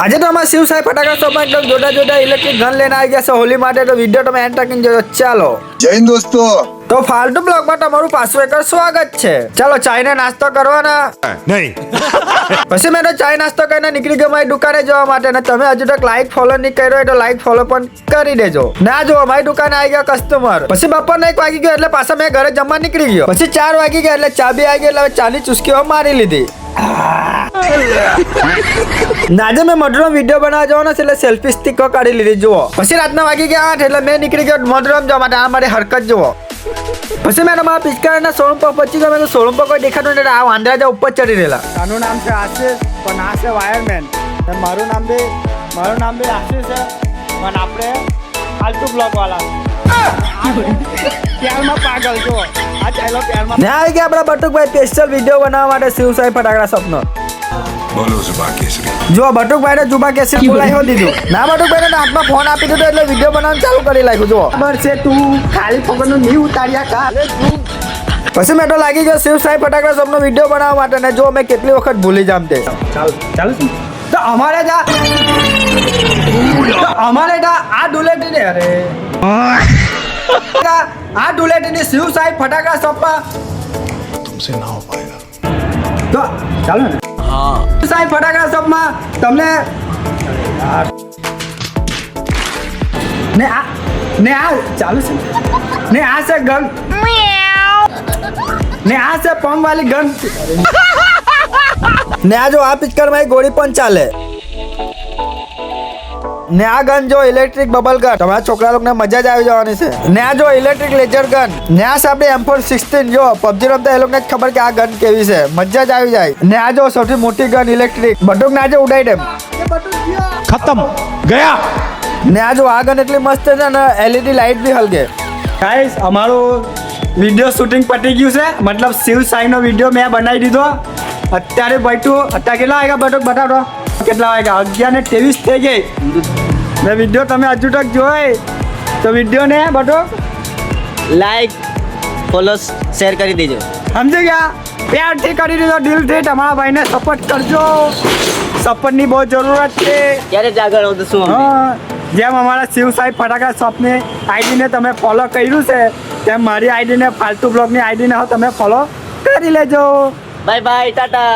આજે તો અમારા શિવ સાહેબ ફટાકડા શોપમાં એકદમ જોડા ઇલેક્ટ્રિક ગન લઈને આવી ગયા છે હોલી માટે. તો વિડીયો તમે એન્ડ તક જોજો. ચાલો જય હિન્દ દોસ્તો. તો ફાલતુ બ્લોગમાં તમારું પાછું એકવાર સ્વાગત છે. ચાલો ચાઈને નાસ્તો કરવાના નહીં. પછી મેં તો ચાય નાસ્તો કરીને નીકળી ગયો મારી દુકાને જવા માટે. અને તમે હજુ તક લાઈક ફોલો નહીં કર્યો હોય તો લાઈક ફોલો પણ કરી દેજો. ના જો મારી દુકાને આવી ગયા કસ્ટમર. પછી બપોરનો 1 વાગી ગયો એટલે પાછા મેં ઘરે જમવા નીકળી ગયો. પછી 4 વાગી ગયા એટલે ચા બી આવી ગઈ એટલે ચાની ચુસ્કીઓ મારી લીધી. આજે મેં મધુરમ વિડીયો બનાવવા જવાનો છે એટલે સેલ્ફી સ્ટિકો કાઢી લીધી. જુઓ પછી રાતના વાગી ગયા 8 એટલે મેં નીકળી ગયો મધુરમ જવા માટે. આ મારી હરકત જુઓ. પછી મેં મારા પિચકારીના શોરૂમ પર પહોંચી ગયો. મેં શોરૂમ પર કોઈ દેખાતું નહીં. આ વાંદરા ઉપર ચડી રહેલા. આનું નામ છે આશીષ, પણ આ છે વાયરમેન. મારું નામ બી આશીષ છે, પણ આપણે ફાલતુ બ્લોગ વાળા પ્યારમાં પાગલ છો. આ ચાલો પ્યારમાં ને આવી ગયા આપણા બટુકભાઈ સ્પેશિયલ વિડીયો બનાવવા માટે શિવ સાહેબ ફટાકડા સપનો. બોલો સુભા કેસરી. જો બટુકભાઈ ને જુબા કેસરી બોલાવી દીધું. ના બટુકભાઈ ને હાથમાં ફોન આપી દીધો એટલે વિડીયો બનાવવાનું ચાલુ કરી નાખ્યું. જો ખબર છે તું ખાલી ફોકરનું નહીં ઉતાર્યા કા. પછી મેં તો લાગી ગયો શિવ સાહેબ ફટાકડા સપનો વિડીયો બનાવવા માટે. ને જો મેં કેટલી વખત ભૂલી જામ તે. ચાલો તો અમારે આ ડુલેટી ને અરે આ ડુલેટીની શિવ સાહેબ ફટાકડા શોપમાં तुमसे ना हो पाएगा. તો ચાલો ને. શિવ સાહેબ ફટાકડા શોપમાં તમને ને આ ચાલુ છે ને આ છે ગન ને આ છે પંપ વાળી ગન ને આ જો આ પિચકારમાં ગોળી પણ ચાલે ને આ ગન જો ઇલેક્ટ્રિક બબલ ગન. તમારા છોકરા લોકોને મજા જ આવી જવાની છે. ને આ જો ઇલેક્ટ્રિક લેઝર ગન ને આ છે આપણે M416. જો પબજી રમતા એ લોકોને જ ખબર કે આ ગન કેવી છે. મજા જ આવી જાય. ને આ જો સૌથી મોટી ગન ઇલેક્ટ્રિક બટુક ને આજે ઉડાઈ દેમ. खत्म गया. ને આ જો આ ગન એટલી મસ્ત છે ને LED લાઇટ બી હલગે. ગાઈસ અમારું વિડીયો શૂટિંગ પતી ગયું છે. મતલબ શિવ સાઈનો વિડીયો મેં બનાવી દીધો. અત્યારે બેઠું અત્યારે કેટલા વાગ્યા બટુક બતાવો કેટલા વાગ્યા 11:23 થઈ ગઈ. ને વિડીયો તમે હજુ તક જોઈ તો વિડીયોને બટુક લાઈક ફોલો શેર કરી દેજો. સમજી ગયા. પ્યારથી કરી દીધો દિલથી. તમારા ભાઈને સપોર્ટ કરજો. સપોર્ટની બહુ જરૂરત છે. ક્યારે જ આગળ વધશું અમે. હા જેમ અમારા શિવ સાહેબ ફટાકડા શોપની આઈડીને તમે ફોલો કર્યું છે તેમ મારી આઈડીને ફાલતુ બ્લોગની આઈડીને તમે ફોલો કરી લેજો. Bye bye Tata.